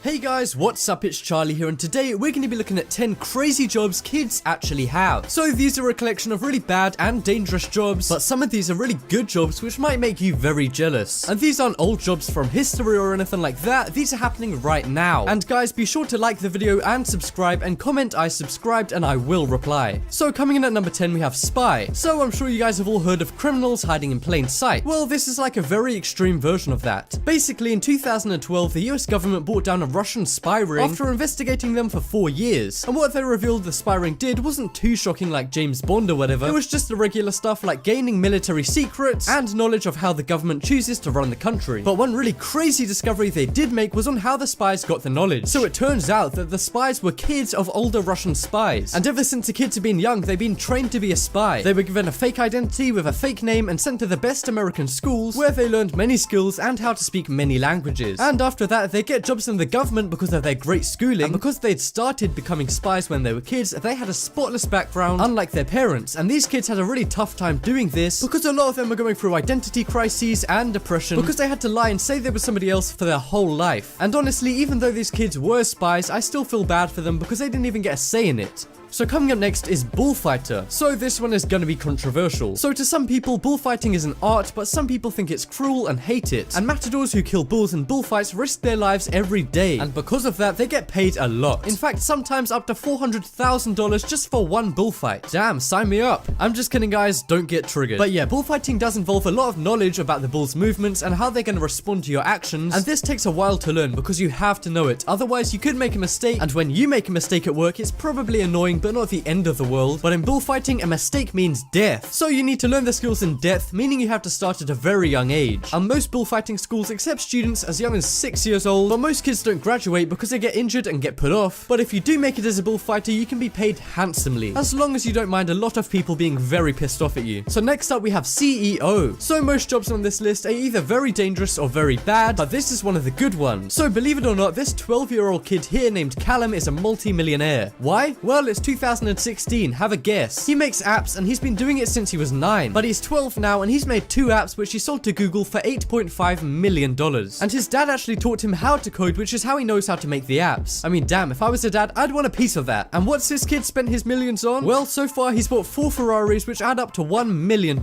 Hey guys, what's up? It's Charlie here, and today we're going to be looking at 10 crazy jobs kids actually have. So these are a collection of really bad and dangerous jobs, but some of these are really good jobs which might make you very jealous. And these aren't old jobs from history or anything like that, these are happening right now. And guys, be sure to like the video and subscribe and comment I subscribed and I will reply. So coming in at number 10 we have spy. So I'm sure you guys have all heard of criminals hiding in plain sight. Well, this is like a very extreme version of that. Basically in 2012 the US government brought down a Russian spy ring after investigating them for 4 years. And what they revealed the spy ring did wasn't too shocking like James Bond or whatever. It was just the regular stuff like gaining military secrets and knowledge of how the government chooses to run the country. But one really crazy discovery they did make was on how the spies got the knowledge. So it turns out that the spies were kids of older Russian spies. And ever since the kids have been young, they've been trained to be a spy. They were given a fake identity with a fake name and sent to the best American schools where they learned many skills and how to speak many languages. And after that, they get jobs in the government because of their great schooling, and because they'd started becoming spies when they were kids, they had a spotless background, unlike their parents. And these kids had a really tough time doing this because a lot of them were going through identity crises and depression because they had to lie and say they were somebody else for their whole life. And honestly, even though these kids were spies, I still feel bad for them because they didn't even get a say in it. So coming up next is bullfighter. So this one is gonna be controversial. So to some people, bullfighting is an art, but some people think it's cruel and hate it. And matadors who kill bulls in bullfights risk their lives every day. And because of that, they get paid a lot. In fact, sometimes up to $400,000 just for one bullfight. Damn, sign me up. I'm just kidding guys, don't get triggered. But yeah, bullfighting does involve a lot of knowledge about the bull's movements and how they're gonna respond to your actions. And this takes a while to learn because you have to know it. Otherwise, you could make a mistake. And when you make a mistake at work, it's probably annoying, but not the end of the world. But in bullfighting, a mistake means death. So you need to learn the skills in depth, meaning you have to start at a very young age. And most bullfighting schools accept students as young as 6 years old, but most kids don't graduate because they get injured and get put off. But if you do make it as a bullfighter, you can be paid handsomely, as long as you don't mind a lot of people being very pissed off at you. So next up we have CEO. So most jobs on this list are either very dangerous or very bad, but this is one of the good ones. So believe it or not, this 12-year-old kid here named Callum is a multi-millionaire. Why? Well, it's 2016, have a guess. He makes apps and he's been doing it since he was 9, but he's 12 now and he's made 2 apps which he sold to Google for $8.5 million. And his dad actually taught him how to code, which is how he knows how to make the apps. I mean, damn, if I was a dad, I'd want a piece of that. And what's this kid spent his millions on? Well, so far he's bought 4 Ferraris which add up to $1 million,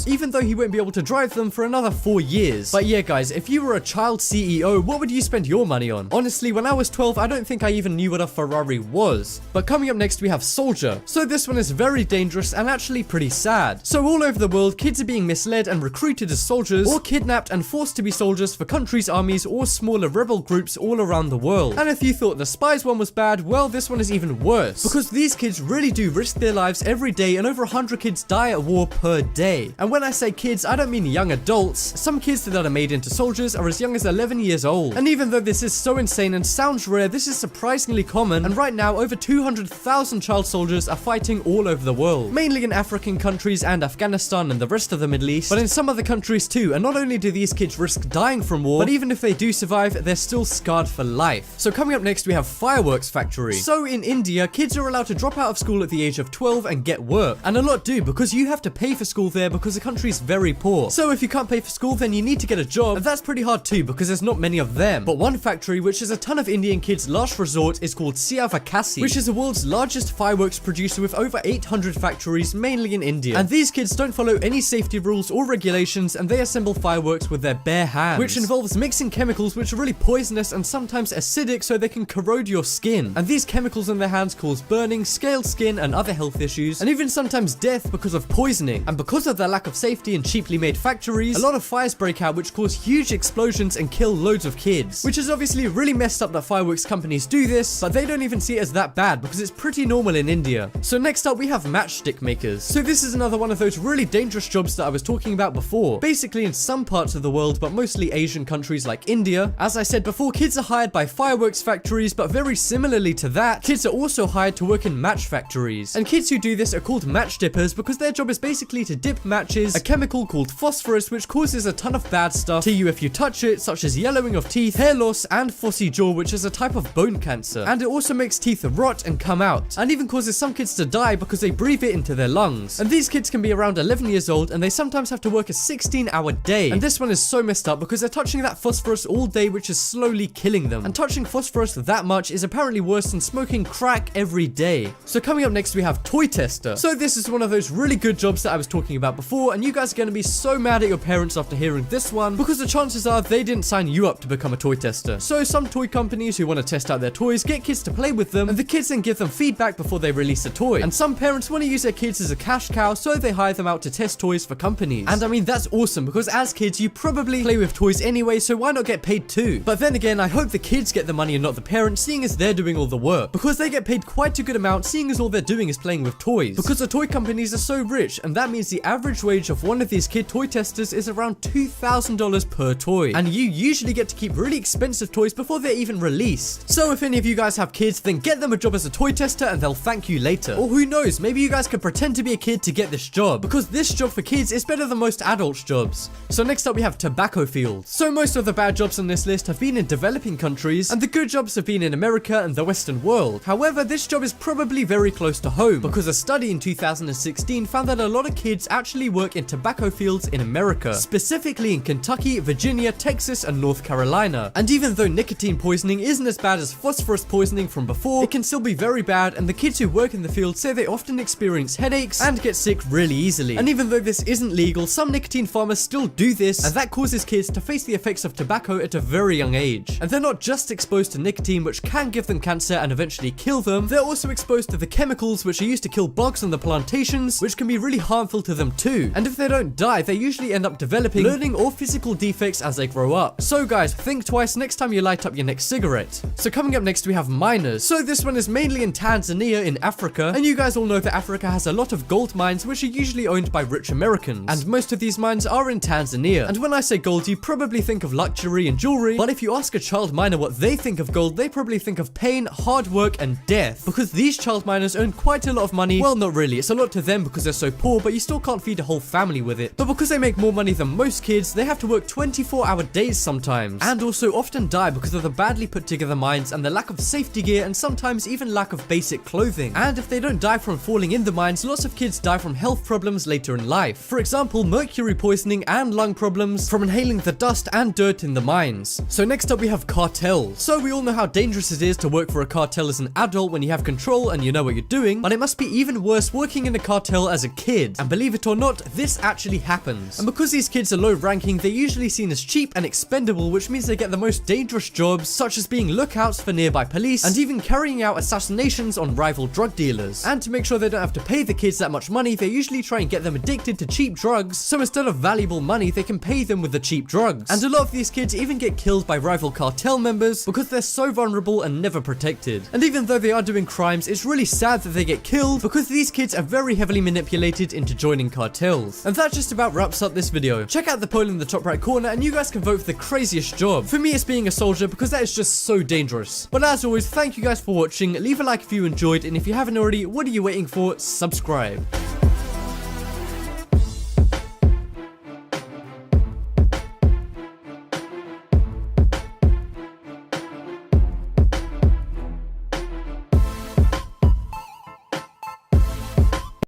even though he won't be able to drive them for another 4 years. But yeah guys, if you were a child CEO, what would you spend your money on? Honestly, when I was 12, I don't think I even knew what a Ferrari was. But coming up next we have soldier. So this one is very dangerous and actually pretty sad. So all over the world, kids are being misled and recruited as soldiers, or kidnapped and forced to be soldiers for countries' armies or smaller rebel groups all around the world. And if you thought the spies one was bad, well, this one is even worse, because these kids really do risk their lives every day, and over 100 kids die at war per day. And when I say kids, I don't mean young adults. Some kids that are made into soldiers are as young as 11 years old. And even though this is so insane and sounds rare, this is surprisingly common, and right now over 200,000 child soldiers are fighting all over the world, mainly in African countries and Afghanistan and the rest of the Middle East, but in some other countries too. And not only do these kids risk dying from war, but even if they do survive, they're still scarred for life. So coming up next we have fireworks factory. So in India, kids are allowed to drop out of school at the age of 12 and get work, and a lot do, because you have to pay for school there because the country's very poor. So if you can't pay for school, then you need to get a job, and that's pretty hard too because there's not many of them. But one factory which is a ton of Indian kids' last resort is called Siavakasi, which is the world's largest fireworks producer with over 800 factories, mainly in India. And these kids don't follow any safety rules or regulations, and they assemble fireworks with their bare hands, which involves mixing chemicals which are really poisonous and sometimes acidic so they can corrode your skin. And these chemicals in their hands cause burning, scaled skin and other health issues, and even sometimes death because of poisoning. And because of their lack of safety and cheaply made factories, a lot of fires break out which cause huge explosions and kill loads of kids, which is obviously really messed up that fireworks companies do this, but they don't even see it as that bad because it's pretty normal in India. So next up we have matchstick makers. So this is another one of those really dangerous jobs that I was talking about before. Basically in some parts of the world, but mostly Asian countries like India. As I said before, kids are hired by fireworks factories, but very similarly to that, kids are also hired to work in match factories. And kids who do this are called match dippers because their job is basically to dip matches, a chemical called phosphorus which causes a ton of bad stuff to you if you touch it, such as yellowing of teeth, hair loss, and phossy jaw, which is a type of bone cancer. And it also makes teeth rot and come out. and even causes some kids to die because they breathe it into their lungs. And these kids can be around 11 years old and they sometimes have to work a 16-hour day. And this one is so messed up because they're touching that phosphorus all day, which is slowly killing them. And touching phosphorus that much is apparently worse than smoking crack every day. So coming up next we have toy tester. So this is one of those really good jobs that I was talking about before, and you guys are going to be so mad at your parents after hearing this one because the chances are they didn't sign you up to become a toy tester. So some toy companies who want to test out their toys get kids to play with them, and the kids then give them feedback before they release a toy. And some parents want to use their kids as a cash cow, so they hire them out to test toys for companies. And I mean, that's awesome because as kids you probably play with toys anyway, so why not get paid too? But then again, I hope the kids get the money and not the parents, seeing as they're doing all the work, because they get paid quite a good amount, seeing as all they're doing is playing with toys. Because the toy companies are so rich, and that means the average wage of one of these kid toy testers is around $2,000 per toy. And you usually get to keep really expensive toys before they're even released. So if any of you guys have kids, then get them a job as a toy tester and they'll thank you later. Or who knows, maybe you guys could pretend to be a kid to get this job, because this job for kids is better than most adults' jobs. So next up we have tobacco fields. So most of the bad jobs on this list have been in developing countries, and the good jobs have been in America and the Western world. However, this job is probably very close to home, because a study in 2016 found that a lot of kids actually work in tobacco fields in America, specifically in Kentucky, Virginia, Texas, and North Carolina. And even though nicotine poisoning isn't as bad as phosphorus poisoning from before, it can still be very bad, and the kids who work in the field say they often experience headaches and get sick really easily. And even though this isn't legal, some nicotine farmers still do this, and that causes kids to face the effects of tobacco at a very young age. And they're not just exposed to nicotine, which can give them cancer and eventually kill them, they're also exposed to the chemicals which are used to kill bugs on the plantations, which can be really harmful to them too. And if they don't die, they usually end up developing learning or physical defects as they grow up. So guys, think twice next time you light up your next cigarette. So coming up next we have miners. So this one is mainly in Tanzania in Africa, and you guys all know that Africa has a lot of gold mines which are usually owned by rich Americans, and most of these mines are in Tanzania. And when I say gold, you probably think of luxury and jewelry, but if you ask a child miner what they think of gold, they probably think of pain, hard work, and death, because these child miners earn quite a lot of money. Well, not really, it's a lot to them because they're so poor, but you still can't feed a whole family with it. But because they make more money than most kids, they have to work 24-hour days sometimes, and also often die because of the badly put together mines and the lack of safety gear, and sometimes even lack of basic clothing. And if they don't die from falling in the mines, lots of kids die from health problems later in life. For example, mercury poisoning and lung problems from inhaling the dust and dirt in the mines. So next up we have cartels. So we all know how dangerous it is to work for a cartel as an adult when you have control and you know what you're doing, but it must be even worse working in a cartel as a kid. And believe it or not, this actually happens. And because these kids are low ranking, they're usually seen as cheap and expendable, which means they get the most dangerous jobs, such as being lookouts for nearby police and even carrying out assassinations on rival drug dealers. And to make sure they don't have to pay the kids that much money, they usually try and get them addicted to cheap drugs, so instead of valuable money, they can pay them with the cheap drugs. And a lot of these kids even get killed by rival cartel members because they're so vulnerable and never protected. And even though they are doing crimes, it's really sad that they get killed because these kids are very heavily manipulated into joining cartels. And that just about wraps up this video. Check out the poll in the top right corner and you guys can vote for the craziest job. For me, it's being a soldier because that is just so dangerous. But as always, thank you guys for watching. Leave a like if you enjoyed, and if you haven't already, what are you waiting for? Subscribe.